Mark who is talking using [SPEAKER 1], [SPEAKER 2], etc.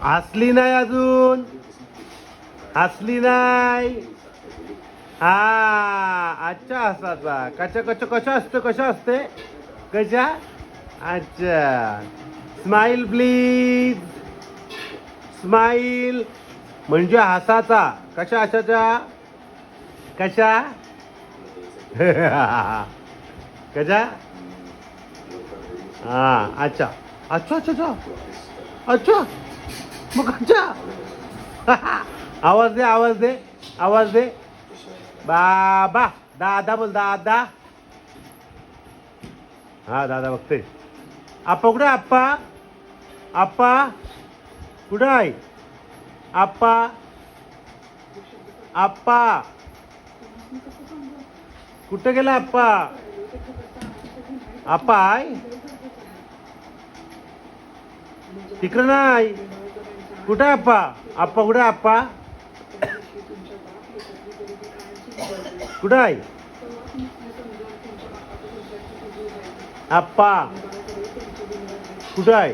[SPEAKER 1] हसली नाही अजून, हसली नाही. हा अच्छा हसाचा. कशा असते, कशा असते, कशा. अच्छा स्माइल प्लीज, स्माइल म्हणजे हसाचा. कशा अशाच्या, कशा कशा. हा अच्छा अच्छा अच्छा अच्छा अच्छा मग अच्छा. आवाज दे, आवाज दे, आवाज दे. बाबा दादा बोल, दादा. हा दादा बघते. आप्पा कुठे, आप्पा, आप्पा कुठं आहे, आप्पा, आप्पा कुठे गेला आप्पा, आप्पा आहे तिकडं नाही. कुठे आप्पा, आप्पा कुठे, आप्पा कुठं आहे, आप्पा कुठं आहे.